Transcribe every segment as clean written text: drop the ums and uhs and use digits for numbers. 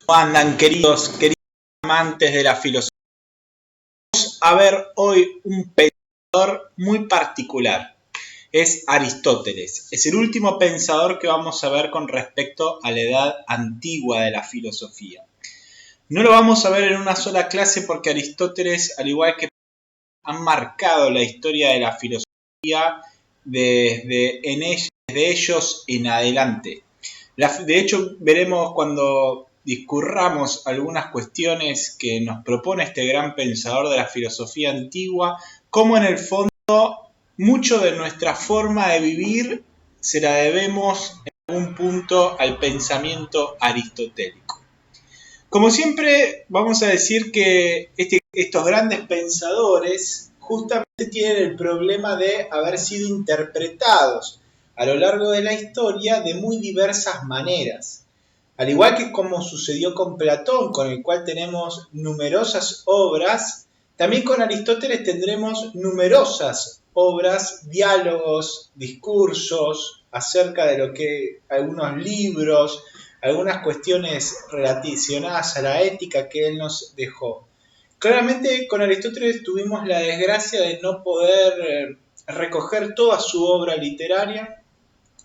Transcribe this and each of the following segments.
¿Cómo andan, queridos amantes de la filosofía? Vamos a ver hoy un pensador muy particular. Es Aristóteles. Es el último pensador que vamos a ver con respecto a la edad antigua de la filosofía. No lo vamos a ver en una sola clase porque Aristóteles, al igual que han marcado la historia de la filosofía desde ellos en adelante. De hecho, veremos cuando discurramos algunas cuestiones que nos propone este gran pensador de la filosofía antigua, cómo en el fondo mucho de nuestra forma de vivir se la debemos en algún punto al pensamiento aristotélico. Como siempre, vamos a decir que estos grandes pensadores justamente tienen el problema de haber sido interpretados a lo largo de la historia de muy diversas maneras. Al igual que como sucedió con Platón, con el cual tenemos numerosas obras, también con Aristóteles tendremos numerosas obras, diálogos, discursos acerca de lo que algunos libros, algunas cuestiones relacionadas a la ética que él nos dejó. Claramente con Aristóteles tuvimos la desgracia de no poder recoger toda su obra literaria,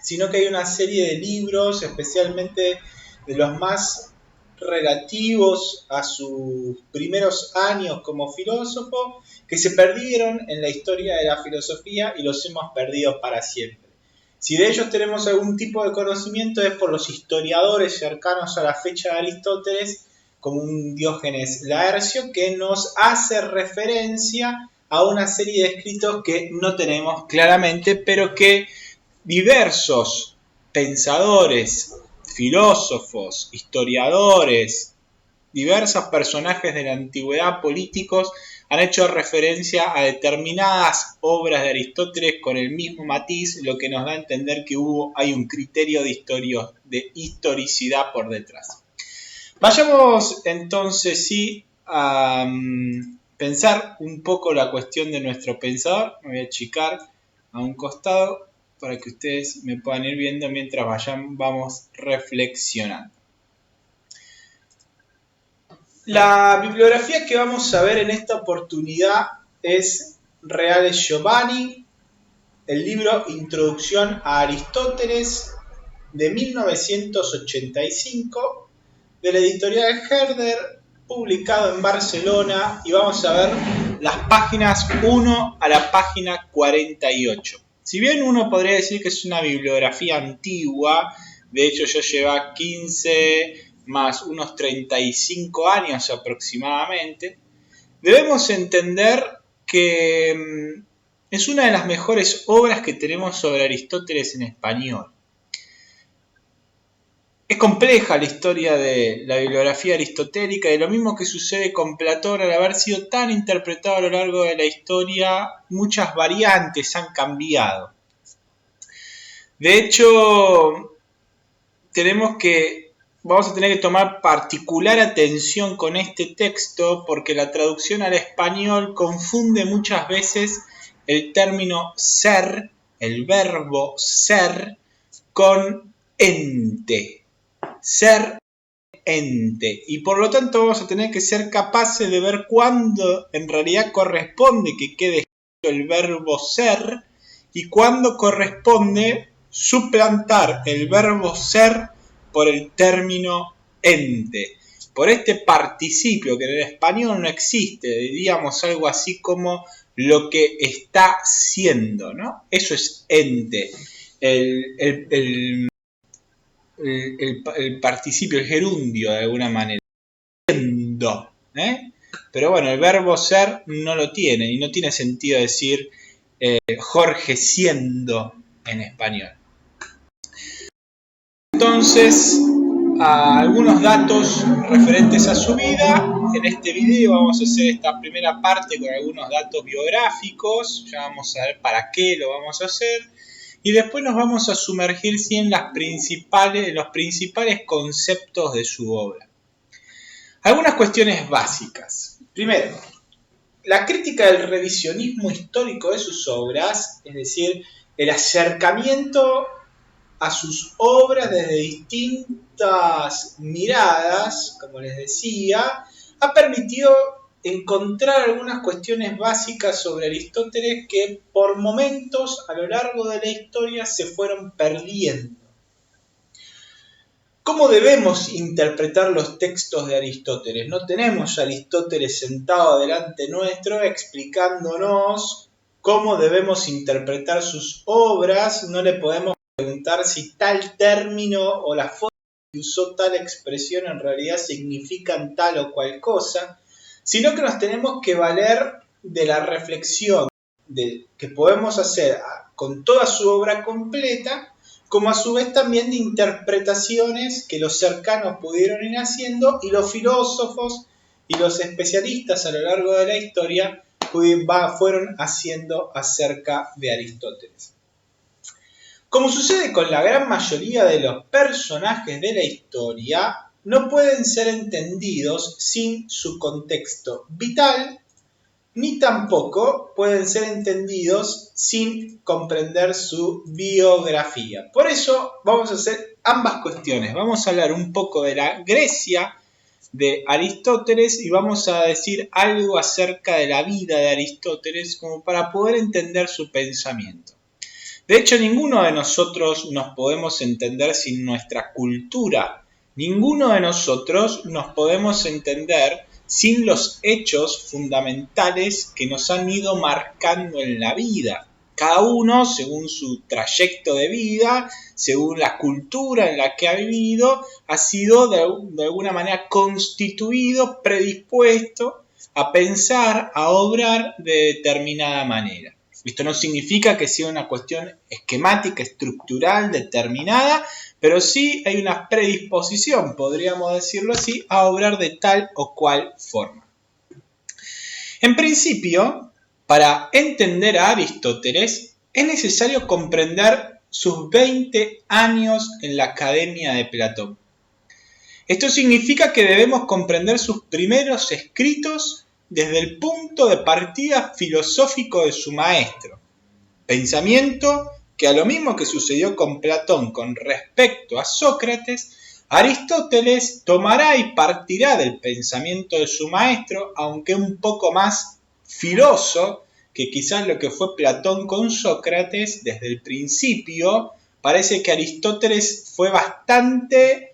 sino que hay una serie de libros, especialmente de los más relativos a sus primeros años como filósofo, que se perdieron en la historia de la filosofía y los hemos perdido para siempre. Si de ellos tenemos algún tipo de conocimiento es por los historiadores cercanos a la fecha de Aristóteles, como un Diógenes Laercio, que nos hace referencia a una serie de escritos que no tenemos claramente, pero que diversos pensadores, filósofos, historiadores, diversos personajes de la antigüedad políticos han hecho referencia a determinadas obras de Aristóteles con el mismo matiz, lo que nos da a entender que hay un criterio de historicidad por detrás. Vayamos entonces sí a pensar un poco la cuestión de nuestro pensador. Me voy a achicar a un costado para que ustedes me puedan ir viendo mientras vamos reflexionando. La bibliografía que vamos a ver en esta oportunidad es Reale Giovanni, el libro Introducción a Aristóteles de 1985, de la editorial Herder, publicado en Barcelona, y vamos a ver las páginas 1 a la página 48. Si bien uno podría decir que es una bibliografía antigua, de hecho yo llevo 15 más unos 35 años aproximadamente, debemos entender que es una de las mejores obras que tenemos sobre Aristóteles en español. Es compleja la historia de la bibliografía aristotélica y lo mismo que sucede con Platón, al haber sido tan interpretado a lo largo de la historia, muchas variantes han cambiado. De hecho, vamos a tener que tomar particular atención con este texto porque la traducción al español confunde muchas veces el término ser, el verbo ser, con ente. Ser ente, y por lo tanto vamos a tener que ser capaces de ver cuándo en realidad corresponde que quede escrito el verbo ser y cuándo corresponde suplantar el verbo ser por el término ente, por este participio que en el español no existe, diríamos algo así como lo que está siendo, ¿no? Eso es ente. El participio, el gerundio de alguna manera, siendo, pero bueno, el verbo ser no lo tiene y no tiene sentido decir Jorge siendo en español. Entonces, algunos datos referentes a su vida. En este video vamos a hacer esta primera parte con algunos datos biográficos, ya vamos a ver para qué lo vamos a hacer. Y después nos vamos a sumergir en los principales conceptos de su obra. Algunas cuestiones básicas. Primero, la crítica del revisionismo histórico de sus obras, es decir, el acercamiento a sus obras desde distintas miradas, como les decía, ha permitido encontrar algunas cuestiones básicas sobre Aristóteles que por momentos a lo largo de la historia se fueron perdiendo. ¿Cómo debemos interpretar los textos de Aristóteles? No tenemos a Aristóteles sentado delante nuestro explicándonos cómo debemos interpretar sus obras, no le podemos preguntar si tal término o la forma que usó tal expresión en realidad significan tal o cual cosa, sino que nos tenemos que valer de la reflexión que podemos hacer con toda su obra completa, como a su vez también de interpretaciones que los cercanos pudieron ir haciendo y los filósofos y los especialistas a lo largo de la historia fueron haciendo acerca de Aristóteles. Como sucede con la gran mayoría de los personajes de la historia, no pueden ser entendidos sin su contexto vital, ni tampoco pueden ser entendidos sin comprender su biografía. Por eso vamos a hacer ambas cuestiones. Vamos a hablar un poco de la Grecia de Aristóteles y vamos a decir algo acerca de la vida de Aristóteles como para poder entender su pensamiento. De hecho, ninguno de nosotros nos podemos entender sin nuestra cultura. Ninguno de nosotros nos podemos entender sin los hechos fundamentales que nos han ido marcando en la vida. Cada uno, según su trayecto de vida, según la cultura en la que ha vivido, ha sido de alguna manera constituido, predispuesto a pensar, a obrar de determinada manera. Esto no significa que sea una cuestión esquemática, estructural, determinada, pero sí hay una predisposición, podríamos decirlo así, a obrar de tal o cual forma. En principio, para entender a Aristóteles, es necesario comprender sus 20 años en la Academia de Platón. Esto significa que debemos comprender sus primeros escritos desde el punto de partida filosófico de su maestro. Pensamiento que, a lo mismo que sucedió con Platón con respecto a Sócrates, Aristóteles tomará y partirá del pensamiento de su maestro, aunque un poco más filoso que quizás lo que fue Platón con Sócrates. Desde el principio parece que Aristóteles fue bastante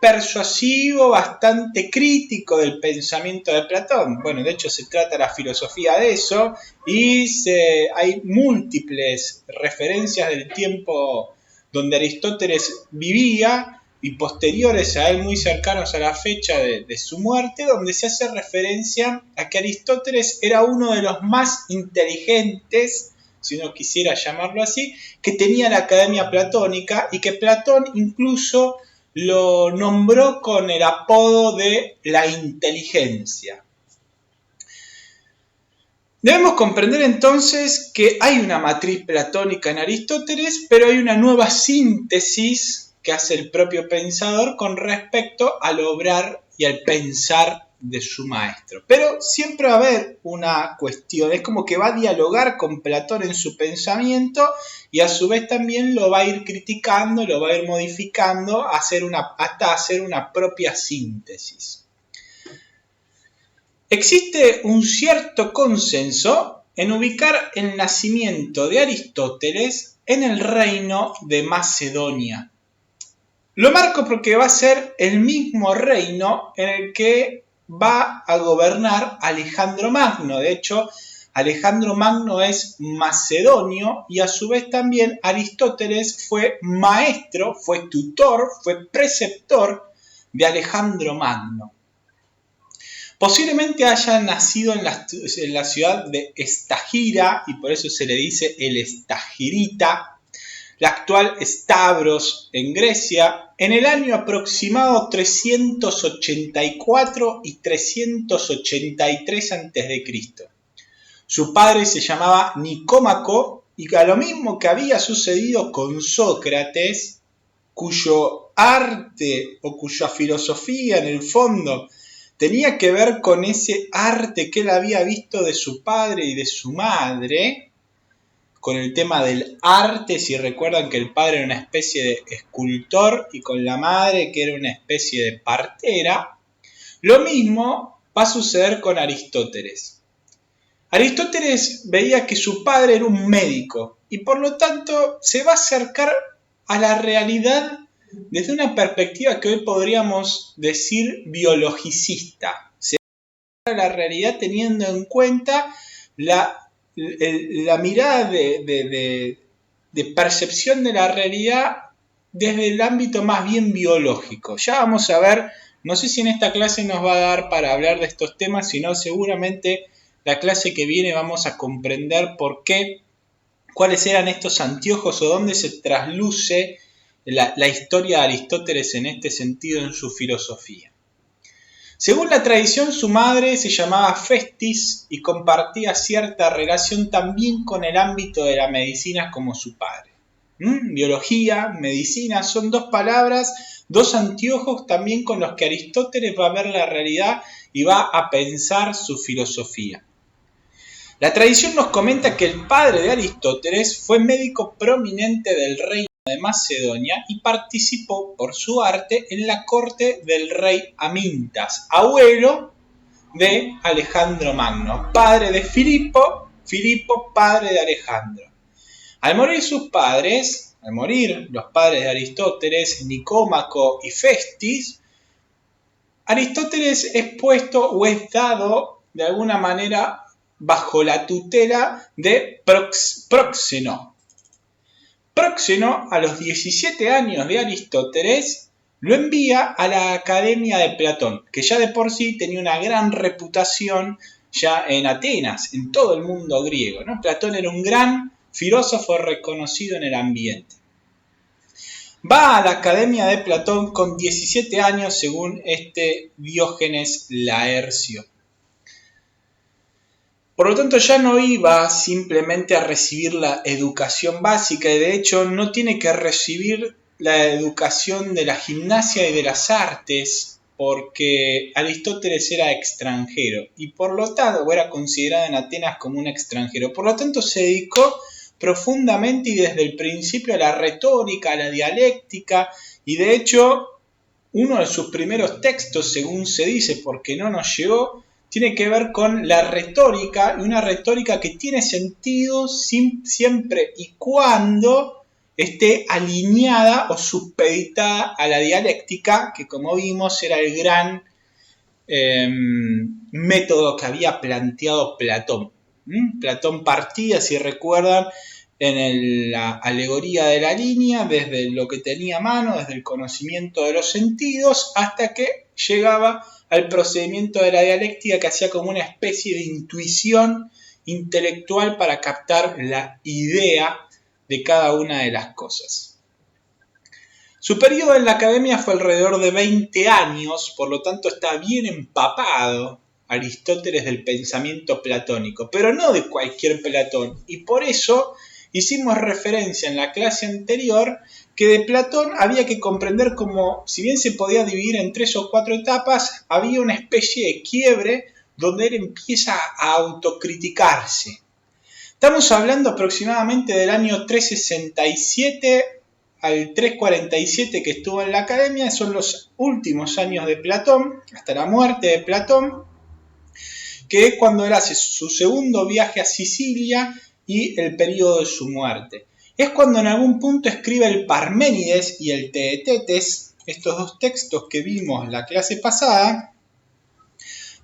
persuasivo, bastante crítico del pensamiento de Platón. Bueno, de hecho se trata la filosofía de eso y hay múltiples referencias del tiempo donde Aristóteles vivía y posteriores a él, muy cercanos a la fecha de su muerte, donde se hace referencia a que Aristóteles era uno de los más inteligentes, si uno quisiera llamarlo así, que tenía la Academia Platónica y que Platón incluso lo nombró con el apodo de la inteligencia. Debemos comprender entonces que hay una matriz platónica en Aristóteles, pero hay una nueva síntesis que hace el propio pensador con respecto al obrar y al pensar de su maestro. Pero siempre va a haber una cuestión, es como que va a dialogar con Platón en su pensamiento y a su vez también lo va a ir criticando, lo va a ir modificando hasta hacer una propia síntesis. Existe un cierto consenso en ubicar el nacimiento de Aristóteles en el reino de Macedonia. Lo marco porque va a ser el mismo reino en el que va a gobernar Alejandro Magno. De hecho, Alejandro Magno es macedonio y a su vez también Aristóteles fue maestro, fue tutor, fue preceptor de Alejandro Magno. Posiblemente haya nacido en la ciudad de Estagira y por eso se le dice el Estagirita, la actual Stavros en Grecia, en el año aproximado 384 y 383 a.C. Su padre se llamaba Nicómaco y a lo mismo que había sucedido con Sócrates, cuyo arte o cuya filosofía en el fondo tenía que ver con ese arte que él había visto de su padre y de su madre, con el tema del arte, si recuerdan que el padre era una especie de escultor y con la madre que era una especie de partera, lo mismo va a suceder con Aristóteles. Aristóteles veía que su padre era un médico y por lo tanto se va a acercar a la realidad desde una perspectiva que hoy podríamos decir biologicista. Se va a la realidad teniendo en cuenta la mirada de percepción de la realidad desde el ámbito más bien biológico. Ya vamos a ver, no sé si en esta clase nos va a dar para hablar de estos temas, sino seguramente la clase que viene vamos a comprender por qué, cuáles eran estos anteojos o dónde se trasluce la historia de Aristóteles en este sentido en su filosofía. Según la tradición, su madre se llamaba Festis y compartía cierta relación también con el ámbito de la medicina como su padre. Biología, medicina, son dos palabras, dos anteojos también con los que Aristóteles va a ver la realidad y va a pensar su filosofía. La tradición nos comenta que el padre de Aristóteles fue médico prominente del reino de Macedonia y participó por su arte en la corte del rey Amintas, abuelo de Alejandro Magno, padre de Filipo, padre de Alejandro. Al morir los padres de Aristóteles, Nicómaco y Festis, Aristóteles es puesto o es dado de alguna manera bajo la tutela de Próxeno. Próxeno, a los 17 años de Aristóteles, lo envía a la Academia de Platón, que ya de por sí tenía una gran reputación ya en Atenas, en todo el mundo griego, ¿no? Platón era un gran filósofo reconocido en el ambiente. Va a la Academia de Platón con 17 años, según este Diógenes Laercio. Por lo tanto, ya no iba simplemente a recibir la educación básica y de hecho no tiene que recibir la educación de la gimnasia y de las artes porque Aristóteles era extranjero y por lo tanto era considerado en Atenas como un extranjero. Por lo tanto, se dedicó profundamente y desde el principio a la retórica, a la dialéctica y de hecho uno de sus primeros textos, según se dice, porque no nos llegó, tiene que ver con la retórica, y una retórica que tiene sentido siempre y cuando esté alineada o supeditada a la dialéctica, que como vimos era el gran método que había planteado Platón. Platón partía, si recuerdan, en la alegoría de la línea, desde lo que tenía a mano, desde el conocimiento de los sentidos, hasta que llegaba al procedimiento de la dialéctica que hacía como una especie de intuición intelectual para captar la idea de cada una de las cosas. Su periodo en la academia fue alrededor de 20 años, por lo tanto está bien empapado Aristóteles del pensamiento platónico, pero no de cualquier Platón, y por eso hicimos referencia en la clase anterior que de Platón había que comprender como, si bien se podía dividir en 3 o 4 etapas, había una especie de quiebre donde él empieza a autocriticarse. Estamos hablando aproximadamente del año 367 al 347 que estuvo en la academia, son los últimos años de Platón, hasta la muerte de Platón, que es cuando él hace su segundo viaje a Sicilia y el periodo de su muerte. Es cuando en algún punto escribe el Parménides y el Teetetes, estos dos textos que vimos la clase pasada,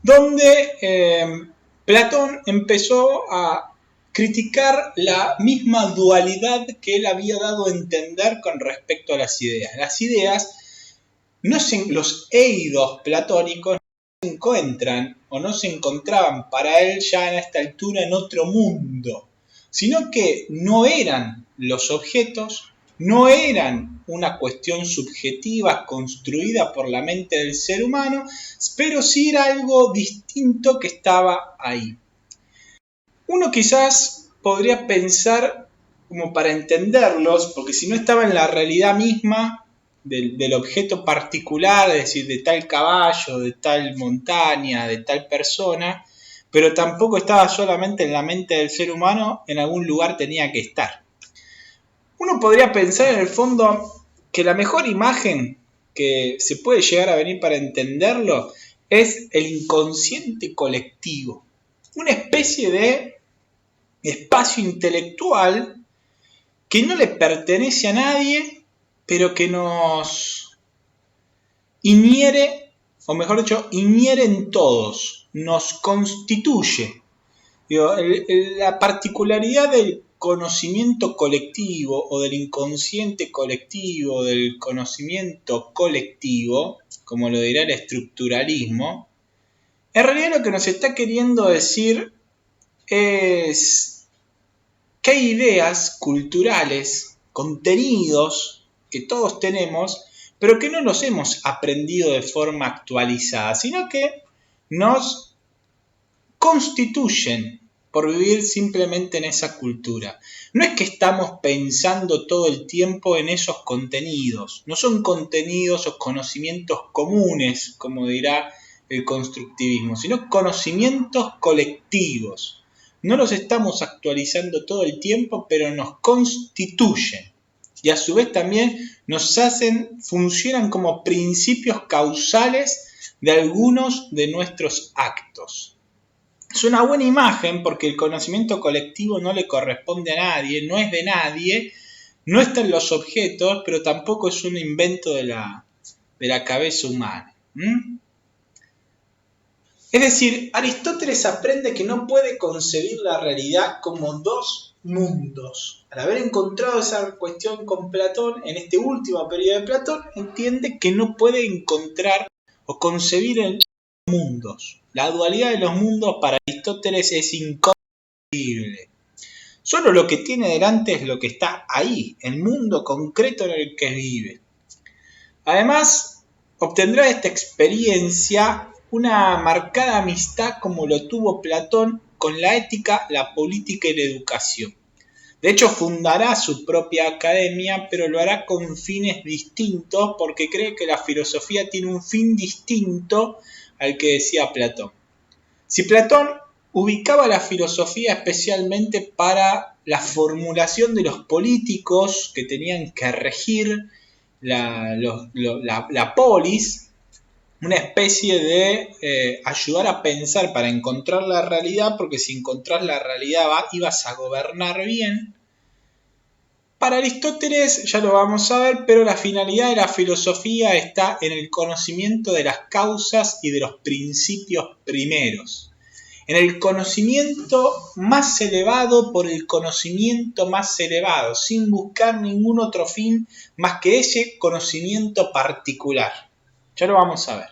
donde Platón empezó a criticar la misma dualidad que él había dado a entender con respecto a las ideas. Las ideas, los eidos platónicos, no se encuentran o no se encontraban para él ya en esta altura en otro mundo, sino que no eran los objetos, no eran una cuestión subjetiva construida por la mente del ser humano, pero sí era algo distinto que estaba ahí. Uno quizás podría pensar, como para entenderlos, porque si no estaba en la realidad misma del objeto particular, es decir, de tal caballo, de tal montaña, de tal persona, pero tampoco estaba solamente en la mente del ser humano, en algún lugar tenía que estar. Uno podría pensar en el fondo que la mejor imagen que se puede llegar a venir para entenderlo es el inconsciente colectivo, una especie de espacio intelectual que no le pertenece a nadie, pero que nos inhiere, o mejor dicho, inhiere en todos, nos constituye. La particularidad del conocimiento colectivo o del inconsciente colectivo, del conocimiento colectivo, como lo dirá el estructuralismo, en realidad lo que nos está queriendo decir es que hay ideas culturales, contenidos que todos tenemos, pero que no los hemos aprendido de forma actualizada, sino que nos constituyen por vivir simplemente en esa cultura. No es que estamos pensando todo el tiempo en esos contenidos, no son contenidos o conocimientos comunes, como dirá el constructivismo, sino conocimientos colectivos. No los estamos actualizando todo el tiempo, pero nos constituyen. Y a su vez también funcionan como principios causales de algunos de nuestros actos. Es una buena imagen porque el conocimiento colectivo no le corresponde a nadie, no es de nadie, no está en los objetos, pero tampoco es un invento de la cabeza humana. Es decir, Aristóteles aprende que no puede concebir la realidad como dos mundos. Al haber encontrado esa cuestión con Platón, en este último periodo de Platón, entiende que no puede encontrar o concebir en mundos. La dualidad de los mundos para Aristóteles es inconcebible. Solo lo que tiene delante es lo que está ahí, el mundo concreto en el que vive. Además, obtendrá de esta experiencia una marcada amistad como lo tuvo Platón con la ética, la política y la educación. De hecho, fundará su propia academia, pero lo hará con fines distintos porque cree que la filosofía tiene un fin distinto al que decía Platón. Si Platón ubicaba la filosofía especialmente para la formulación de los políticos que tenían que regir la polis, una especie de ayudar a pensar para encontrar la realidad, porque si encontrás la realidad ibas a gobernar bien. Para Aristóteles, ya lo vamos a ver, pero la finalidad de la filosofía está en el conocimiento de las causas y de los principios primeros. En el conocimiento más elevado por el conocimiento más elevado, sin buscar ningún otro fin más que ese conocimiento particular. Ya lo vamos a ver.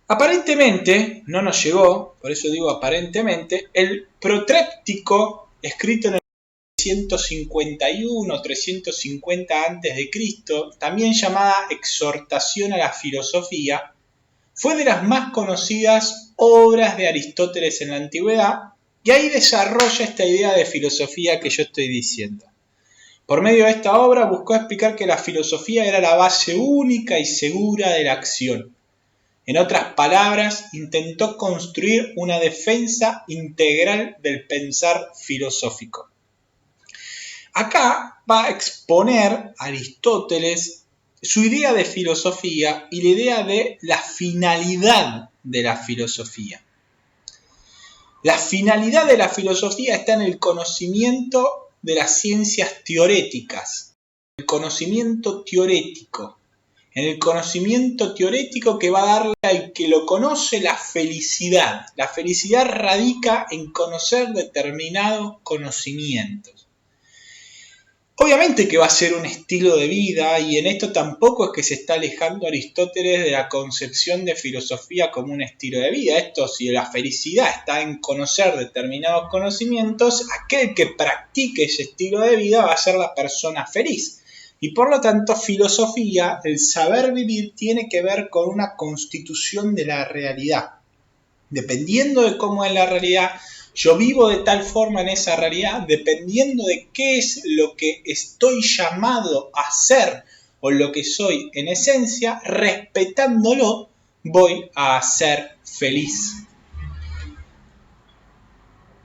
Aparentemente, no nos llegó, por eso digo aparentemente, el protréptico escrito en el 351, 350 a.C., también llamada Exhortación a la Filosofía, fue de las más conocidas obras de Aristóteles en la antigüedad, y ahí desarrolla esta idea de filosofía que yo estoy diciendo. Por medio de esta obra buscó explicar que la filosofía era la base única y segura de la acción. En otras palabras, intentó construir una defensa integral del pensar filosófico. Acá va a exponer Aristóteles su idea de filosofía y la idea de la finalidad de la filosofía. La finalidad de la filosofía está en el conocimiento de las ciencias teoréticas, el conocimiento teorético. En el conocimiento teorético que va a darle al que lo conoce la felicidad. La felicidad radica en conocer determinados conocimientos. Obviamente que va a ser un estilo de vida y en esto tampoco es que se está alejando Aristóteles de la concepción de filosofía como un estilo de vida. Esto, si la felicidad está en conocer determinados conocimientos, aquel que practique ese estilo de vida va a ser la persona feliz. Y por lo tanto, filosofía, el saber vivir, tiene que ver con una constitución de la realidad. Dependiendo de cómo es la realidad, yo vivo de tal forma en esa realidad, dependiendo de qué es lo que estoy llamado a ser o lo que soy en esencia, respetándolo, voy a ser feliz.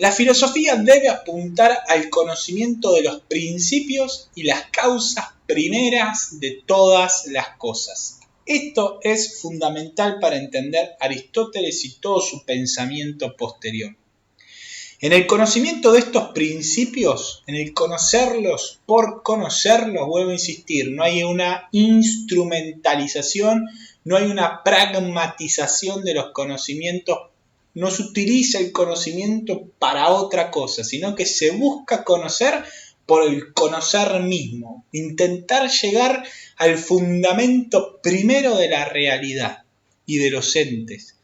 La filosofía debe apuntar al conocimiento de los principios y las causas primeras de todas las cosas. Esto es fundamental para entender Aristóteles y todo su pensamiento posterior. En el conocimiento de estos principios, en el conocerlos por conocerlos, vuelvo a insistir, no hay una instrumentalización, no hay una pragmatización de los conocimientos, no se utiliza el conocimiento para otra cosa, sino que se busca conocer por el conocer mismo, intentar llegar al fundamento primero de la realidad y de los entes.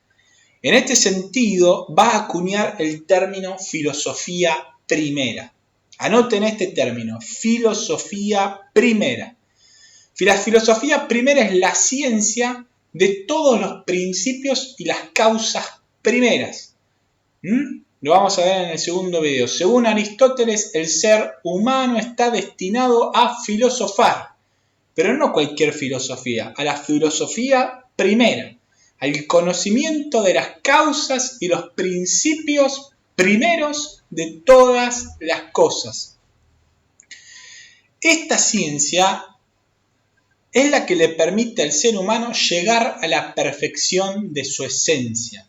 En este sentido, va a acuñar el término filosofía primera. Anoten este término, filosofía primera. La filosofía primera es la ciencia de todos los principios y las causas primeras. Lo vamos a ver en el segundo video. Según Aristóteles, el ser humano está destinado a filosofar, pero no cualquier filosofía, a la filosofía primera, al conocimiento de las causas y los principios primeros de todas las cosas. Esta ciencia es la que le permite al ser humano llegar a la perfección de su esencia.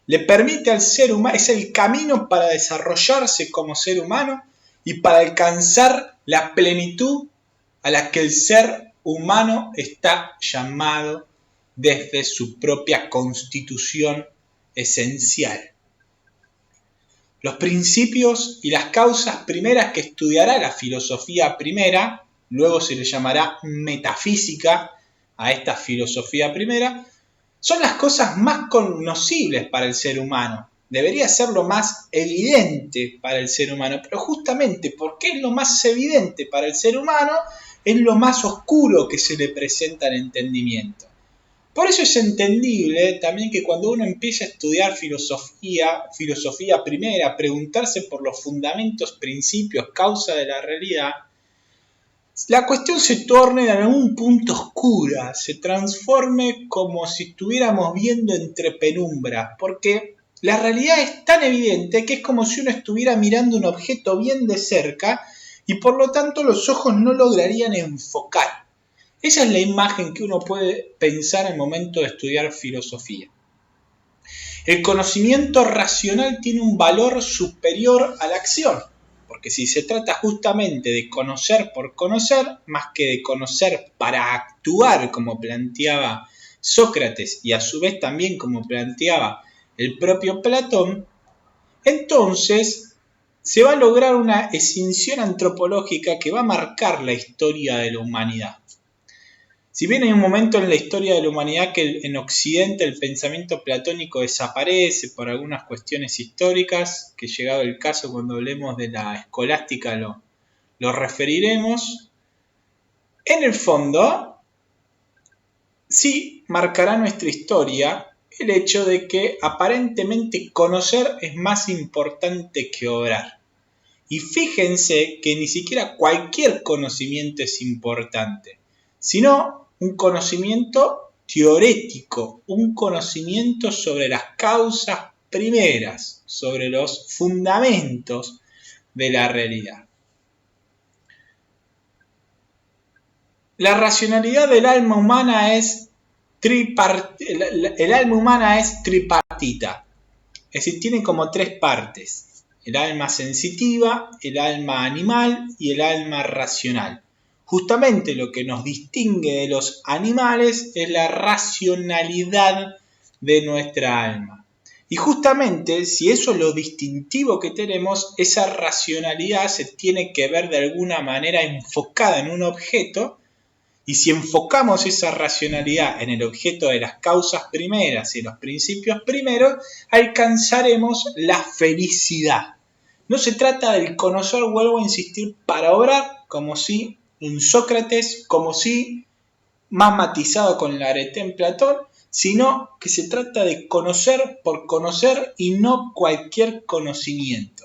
Le permite al ser humano, es el camino para desarrollarse como ser humano y para alcanzar la plenitud a la que el ser humano está llamado desde su propia constitución esencial. Los principios y las causas primeras que estudiará la filosofía primera, luego se le llamará metafísica a esta filosofía primera, son las cosas más conocibles para el ser humano. Debería ser lo más evidente para el ser humano, pero justamente porque es lo más evidente para el ser humano, es lo más oscuro que se le presenta al entendimiento. Por eso es entendible también que cuando uno empieza a estudiar filosofía primera, preguntarse por los fundamentos, principios, causa de la realidad, la cuestión se torne en algún punto oscura, se transforme como si estuviéramos viendo entre penumbras, porque la realidad es tan evidente que es como si uno estuviera mirando un objeto bien de cerca y por lo tanto los ojos no lograrían enfocar. Esa es la imagen que uno puede pensar al momento de estudiar filosofía. El conocimiento racional tiene un valor superior a la acción, porque si se trata justamente de conocer por conocer, más que de conocer para actuar, como planteaba Sócrates y a su vez también como planteaba el propio Platón, entonces se va a lograr una escinsión antropológica que va a marcar la historia de la humanidad. Si bien hay un momento en la historia de la humanidad que en Occidente el pensamiento platónico desaparece por algunas cuestiones históricas, que llegado el caso cuando hablemos de la escolástica lo referiremos, en el fondo sí marcará nuestra historia el hecho de que aparentemente conocer es más importante que obrar. Y fíjense que ni siquiera cualquier conocimiento es importante, sino un conocimiento teorético, un conocimiento sobre las causas primeras, sobre los fundamentos de la realidad. La racionalidad del alma humana es tripartita, es decir, tiene como tres partes: el alma sensitiva, el alma animal y el alma racional. Justamente lo que nos distingue de los animales es la racionalidad de nuestra alma. Y justamente, si eso es lo distintivo que tenemos, esa racionalidad se tiene que ver de alguna manera enfocada en un objeto, y si enfocamos esa racionalidad en el objeto de las causas primeras y los principios primeros, alcanzaremos la felicidad. No se trata del conocer, vuelvo a insistir, para obrar, como si un Sócrates, como si más matizado con la arete en Platón, sino que se trata de conocer por conocer y no cualquier conocimiento.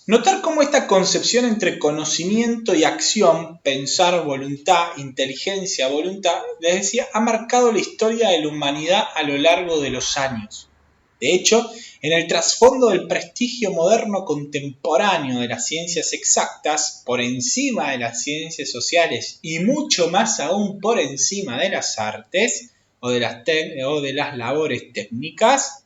Notar cómo esta concepción entre conocimiento y acción, pensar, voluntad, inteligencia, voluntad, les decía, ha marcado la historia de la humanidad a lo largo de los años. De hecho, en el trasfondo del prestigio moderno contemporáneo de las ciencias exactas, por encima de las ciencias sociales y mucho más aún por encima de las artes o de las labores técnicas,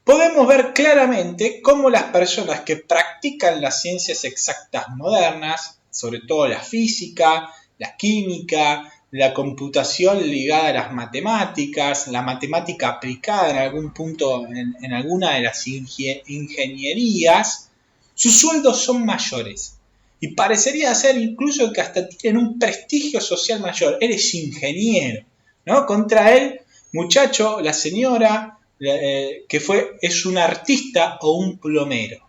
podemos ver claramente cómo las personas que practican las ciencias exactas modernas, sobre todo la física, la química, la computación ligada a las matemáticas, la matemática aplicada en algún punto en alguna de las ingenierías, sus sueldos son mayores. Y parecería ser incluso que hasta tienen un prestigio social mayor. Él es ingeniero, ¿no? Contra él, muchacho, la señora, es un artista o un plomero.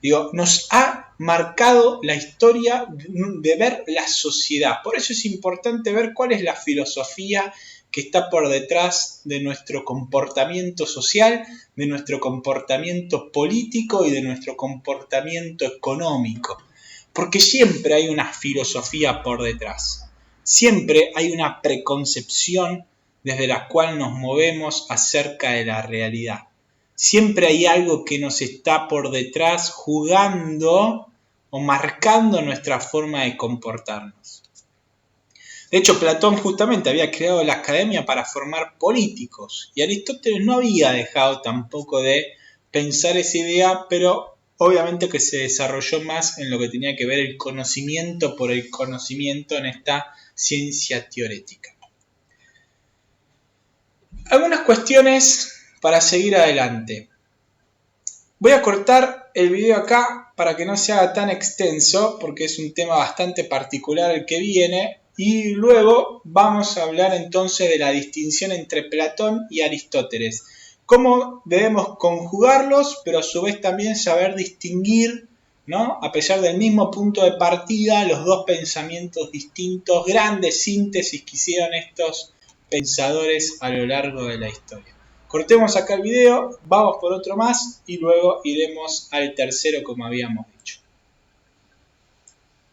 Digo, nos ha marcado la historia de ver la sociedad. Por eso es importante ver cuál es la filosofía que está por detrás de nuestro comportamiento social, de nuestro comportamiento político y de nuestro comportamiento económico. Porque siempre hay una filosofía por detrás. Siempre hay una preconcepción desde la cual nos movemos acerca de la realidad. Siempre hay algo que nos está por detrás jugando o marcando nuestra forma de comportarnos. De hecho, Platón justamente había creado la academia para formar políticos y Aristóteles no había dejado tampoco de pensar esa idea, pero obviamente que se desarrolló más en lo que tenía que ver el conocimiento por el conocimiento en esta ciencia teórica. Algunas cuestiones para seguir adelante. Voy a cortar el video acá para que no se haga tan extenso, porque es un tema bastante particular el que viene, y luego vamos a hablar entonces de la distinción entre Platón y Aristóteles. Cómo debemos conjugarlos, pero a su vez también saber distinguir, ¿no? A pesar del mismo punto de partida, los dos pensamientos distintos, grandes síntesis que hicieron estos pensadores a lo largo de la historia. Cortemos acá el video, vamos por otro más y luego iremos al tercero como habíamos dicho.